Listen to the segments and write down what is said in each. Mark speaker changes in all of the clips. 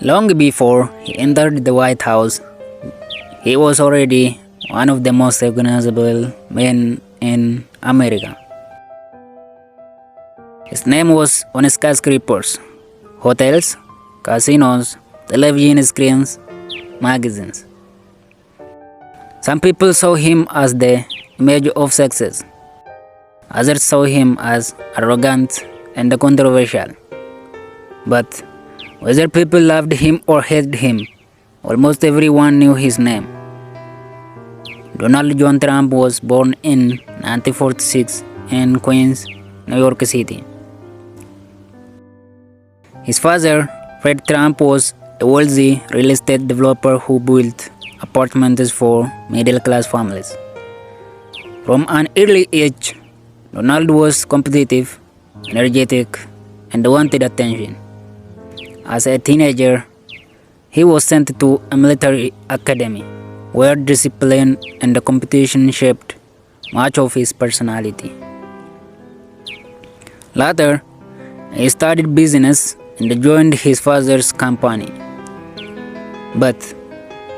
Speaker 1: Long before he entered the White House, he was already one of the most recognizable men in America. His name was on skyscrapers, hotels, casinos, television screens, magazines. Some people saw him as the image of success. Others saw him as arrogant and controversial. But whether people loved him or hated him, almost everyone knew his name. Donald John Trump was born in 1946 in Queens, New York City. His father, Fred Trump, was a wealthy real estate developer who built apartments for middle-class families. From an early age, Donald was competitive, energetic, and wanted attention. As a teenager, he was sent to a military academy, where discipline and the competition shaped much of his personality. Later, he studied business and joined his father's company. But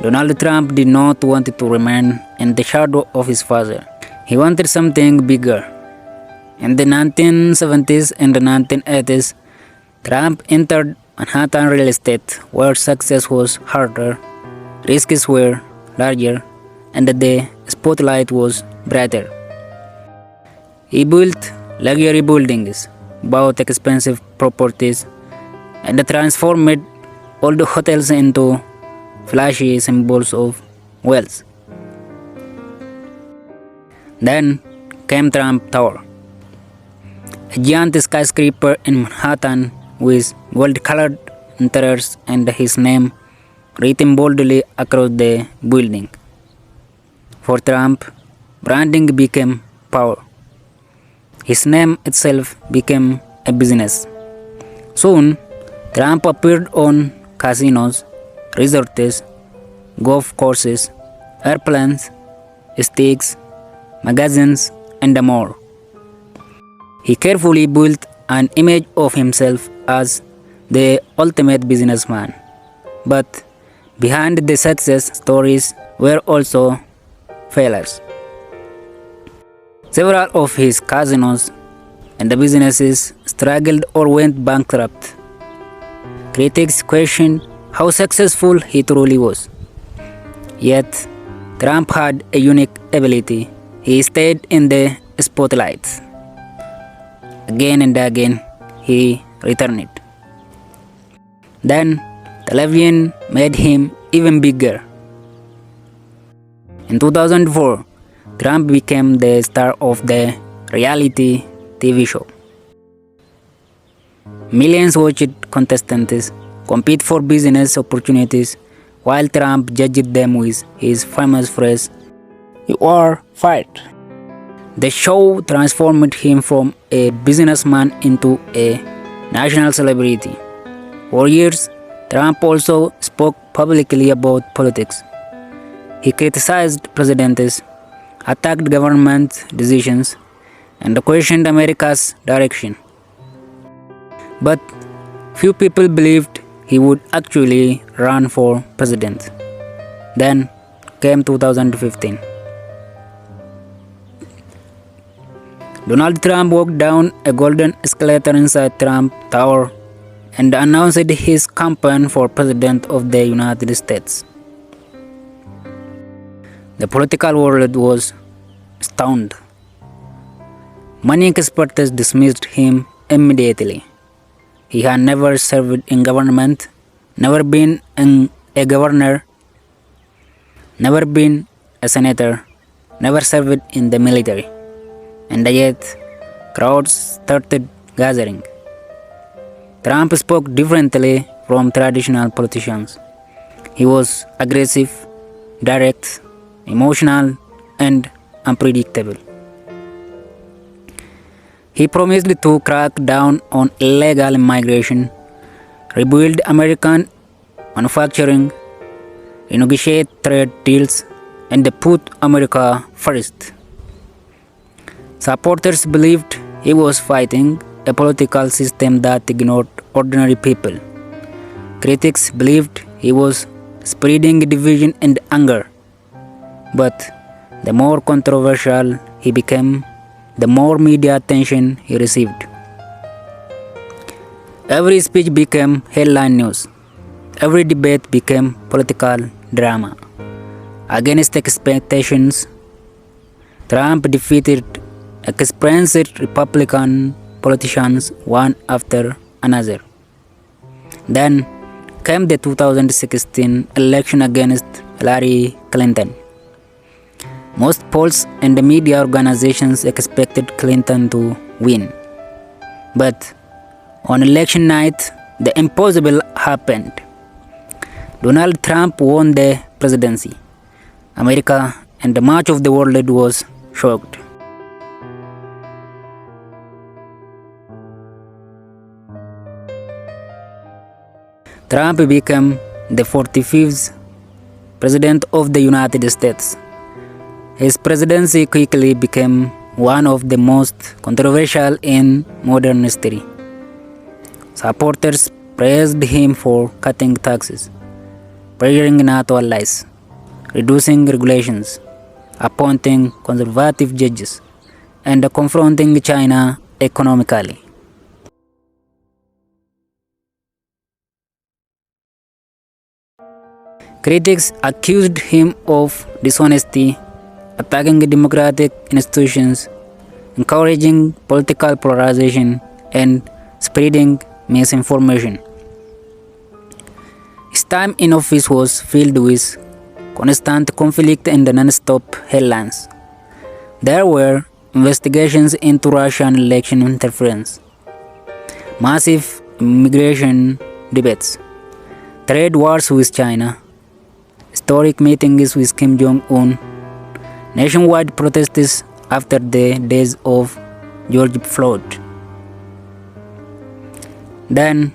Speaker 1: Donald Trump did not want to remain in the shadow of his father. He wanted something bigger. In the 1970s and the 1980s, Trump entered Manhattan real estate, where success was harder, risks were larger, and the spotlight was brighter. He built luxury buildings, bought expensive properties, and transformed old hotels into flashy symbols of wealth. Then came Trump Tower, a giant skyscraper in Manhattan with gold-colored interiors and his name written boldly across the building. For Trump, branding became power. His name itself became a business. Soon, Trump appeared on casinos, resorts, golf courses, airplanes, stakes, magazines, and more. He carefully built an image of himself as the ultimate businessman. But behind the success stories were also failures. Several of his casinos and the businesses struggled or went bankrupt. Critics questioned how successful he truly was. Yet, Trump had a unique ability. He stayed in the spotlight. Again and again, he returned. Then, television made him even bigger. In 2004, Trump became the star of the reality TV show. Millions watched contestants compete for business opportunities while Trump judged them with his famous phrase, "You are fired." The show transformed him from a businessman into a national celebrity. For years, Trump also spoke publicly about politics. He criticized presidents, attacked government decisions, and questioned America's direction. But few people believed he would actually run for president. Then came 2015. Donald Trump walked down a golden escalator inside Trump Tower and announced his campaign for President of the United States. The political world was stunned. Many experts dismissed him immediately. He had never served in government, never been a governor, never been a senator, never served in the military. And yet, crowds started gathering. Trump spoke differently from traditional politicians. He was aggressive, direct, emotional, and unpredictable. He promised to crack down on illegal immigration, rebuild American manufacturing, renegotiate trade deals, and put America first. Supporters believed he was fighting a political system that ignored ordinary people. Critics believed he was spreading division and anger. But the more controversial he became, the more media attention he received. Every speech became headline news. Every debate became political drama. Against expectations, Trump defeated experienced Republican politicians one after another. Then came the 2016 election against Hillary Clinton. Most polls and media organizations expected Clinton to win. But on election night, the impossible happened. Donald Trump won the presidency. America and much of the world was shocked. Trump became the 45th President of the United States. His presidency quickly became one of the most controversial in modern history. Supporters praised him for cutting taxes, pressuring NATO allies, reducing regulations, appointing conservative judges, and confronting China economically. Critics accused him of dishonesty, attacking democratic institutions, encouraging political polarization, and spreading misinformation. His time in office was filled with constant conflict and non-stop headlines. There were investigations into Russian election interference, massive immigration debates, trade wars with China, historic meetings with Kim Jong-un, nationwide protests after the death of George Floyd. Then,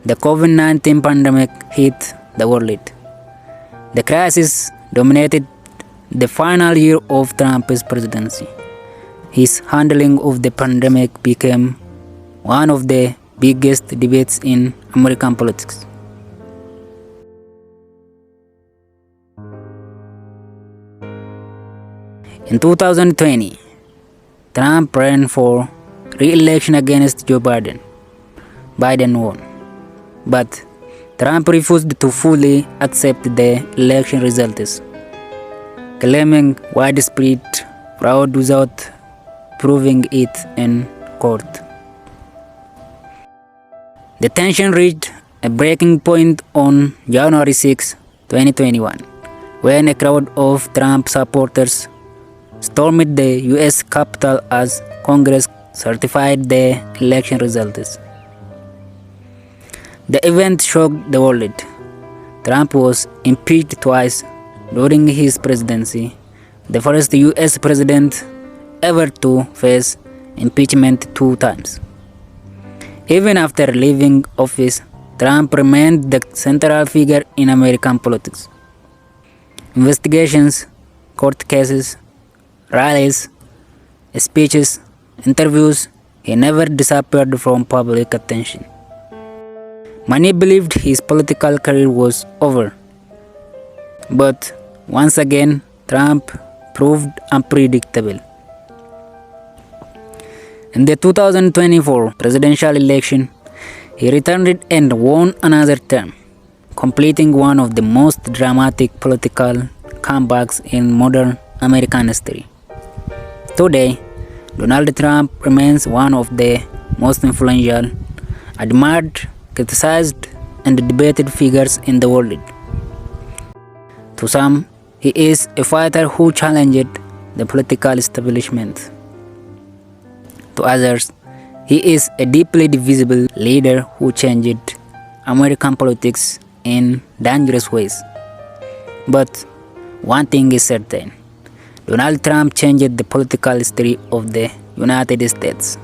Speaker 1: the COVID-19 pandemic hit the world. The crisis dominated the final year of Trump's presidency. His handling of the pandemic became one of the biggest debates in American politics. In 2020, Trump ran for re-election against Joe Biden. Biden won, but Trump refused to fully accept the election results, claiming widespread fraud without proving it in court. The tension reached a breaking point on January 6, 2021, when a crowd of Trump supporters stormed the U.S. Capitol as Congress certified the election results. The event shocked the world. Trump was impeached twice during his presidency, the first U.S. president ever to face impeachment 2 times. Even after leaving office, Trump remained the central figure in American politics. Investigations, court cases, rallies, speeches, interviews, he never disappeared from public attention. Many believed his political career was over. But once again, Trump proved unpredictable. In the 2024 presidential election, he returned and won another term, completing one of the most dramatic political comebacks in modern American history. Today, Donald Trump remains one of the most influential, admired, criticized, and debated figures in the world. To some, he is a fighter who challenged the political establishment. To others, he is a deeply divisible leader who changed American politics in dangerous ways. But one thing is certain: Donald Trump changed the political history of the United States.